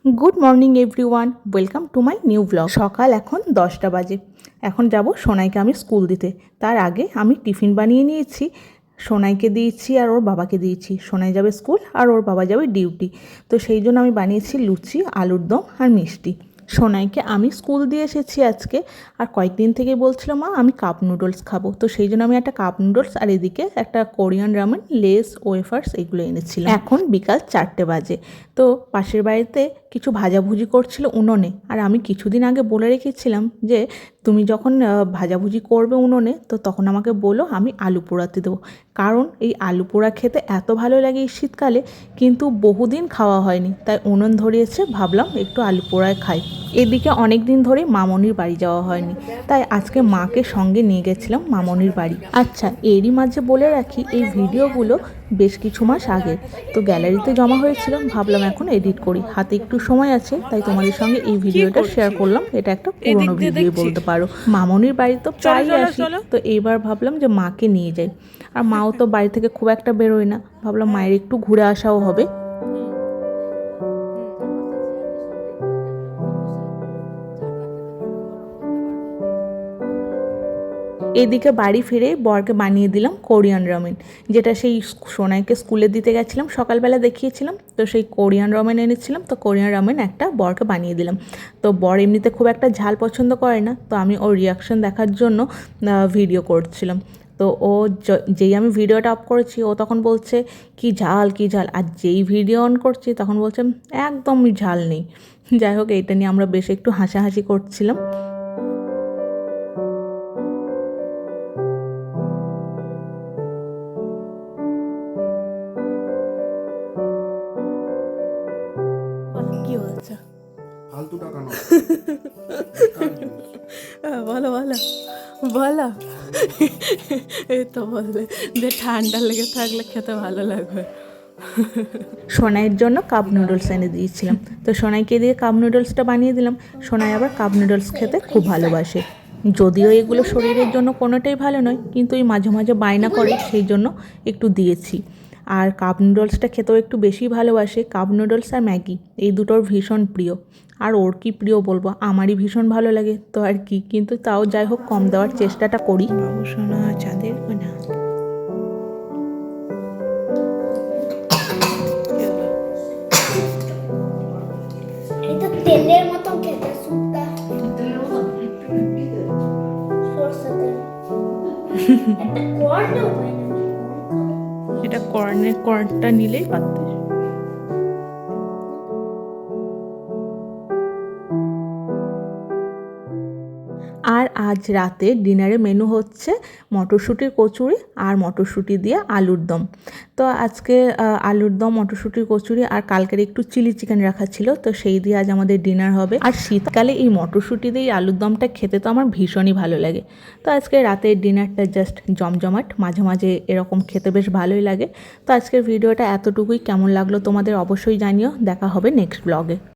Good morning everyone, welcome to my new blog. সকাল এখন 10টা বাজে। এখন যাব সোনাইকে আমি স্কুল দিতে। তার আগে আমি টিফিন বানিয়ে নিয়েছি, সোনাইকে দিয়েছি আর ওর বাবাকে দিয়েছি। সোনাই যাবে স্কুল আর ওর বাবা যাবে ডিউটি। তো সেই জন্য আমি বানিয়েছি লুচি, আলুর দম আর মিষ্টি। সোনাইকে আমি স্কুল দিয়ে এসেছি আজকে, আর কয়েকদিন থেকে বলছিল মা আমি কাপ নুডলস খাবো। তো সেই জন্য আমি একটা কাপ নুডলস আর এদিকে একটা কোরিয়ান রামেন, লেস, ওয়েফার্স এগুলো এনেছিলাম। এখন বিকাল 4টে বাজে। তো পাশের বাড়িতে কিছু ভাজাভুজি করছিল উনুনে, আর আমি কিছুদিন আগে বলে রেখেছিলাম যে তুমি যখন ভাজাভুজি করবে উনুনে তো তখন আমাকে বলো, আমি আলু পোড়াতে দেবো। কারণ এই আলু পোড়া খেতে এত ভালো লাগে এই শীতকালে, কিন্তু বহুদিন খাওয়া হয়নি, তাই উনুন ধরিয়েছে, ভাবলাম একটু আলু পোড়ায় খাই। এদিকে অনেক দিন ধরেই মামনির বাড়ি যাওয়া হয়নি, তাই আজকে মাকে সঙ্গে নিয়ে গেছিলাম মামনির বাড়ি। আচ্ছা, এরই মাঝে বলে রাখি এই ভিডিওগুলো বেশ কিছু মাস আগে তো গ্যালারিতে জমা হয়েছিল, ভাবলাম এখন এডিট করি, হাতে একটু সময় আছে, তাই তোমাদের সঙ্গে এই ভিডিওটা শেয়ার করলাম। এটা একটা পুরোনো ভিডিও বলতে পারো। মামনির বাড়ি তো প্রায়ই আসি, তো এইবার ভাবলাম যে মাকে নিয়ে যাই। আর মাও তো বাড়ি থেকে খুব একটা বেরোয় না, ভাবলাম মায়ের একটু ঘুরে আসাও হবে। এদিকে বাড়ি ফিরে বরকে বানিয়ে দিলাম কোরিয়ান রামেন, যেটা সেই সোনাইকে স্কুলে দিতে গেছিলাম সকালবেলা দেখিয়েছিলাম। তো সেই কোরিয়ান রামেন এনেছিলাম, তো কোরিয়ান রামেন একটা বরকে বানিয়ে দিলাম। তো বর এমনিতে খুব একটা ঝাল পছন্দ করে না, তো আমি ওর রিয়াকশন দেখার জন্য ভিডিও করছিলাম। তো ও যেই আমি ভিডিওটা অফ করেছি ও তখন বলছে কি ঝাল কি ঝাল, আর যেই ভিডিও অন করছি তখন বলছে একদমই ঝাল নেই। যাই হোক, এইটা নিয়ে আমরা বেশ একটু হাসাহাসি করছিলাম। কি হচ্ছে? ফালতু টাকা নয়। বলো বলো বলো। এই তো বললে যে ঠান্ডা লেগে থাকলে খেতে ভালো লাগবে। সোনাইয়ের জন্য কাপ নুডলস এনে দিয়েছিলাম, তো সোনাইকে দিয়ে কাপ নুডলসটা বানিয়ে দিলাম। সোনাই আবার কাপ নুডলস খেতে খুব ভালোবাসে, যদিও এগুলো শরীরের জন্য কোনোটাই ভালো নয়, কিন্তু এই মাঝে মাঝে বায়না করে, সেই জন্য একটু দিয়েছি। আর কাপ নুডলসটা খেতেও একটু বেশি ভালোবাসে। কাপ নুডলস আর ম্যাগি এই দুটোর ভীষণ প্রিয়। আর ওর কি প্রিয় বলবো, আমারই ভীষণ ভালো লাগে তো আর কি, কিন্তু তাও যাই হোক কম দেওয়ার চেষ্টাটা করি। বাবু সোনা চাঁদের কোনা। এটা তেলের মতো খেতে সুপটা। সরষে তেল। একটা কর্নও পাই না। এটা কর্নটা নিলেই পারতে। আর আজ রাতে ডিনারে মেনু হচ্ছে মটরশুঁটির কচুরি আর মটরশুঁটি দিয়ে আলুর দম। তো আজকে আলুর দম, মটরশুঁটির কচুরি আর কালকের একটু চিলি চিকেন রাখা ছিল, তো সেই দিয়ে আজ আমাদের ডিনার হবে। আর শীতকালে এই মটরশুঁটি দিয়ে আলুর দমটা খেতে তো আমার ভীষণই ভালো লাগে। তো আজকে রাতের ডিনারটা জাস্ট জমজমাট, মাঝে মাঝে এরকম খেতে বেশ ভালোই লাগে। তো আজকের ভিডিওটা এতটুকুই। কেমন লাগলো তোমাদের অবশ্যই জানিও। দেখা হবে নেক্সট ব্লগে।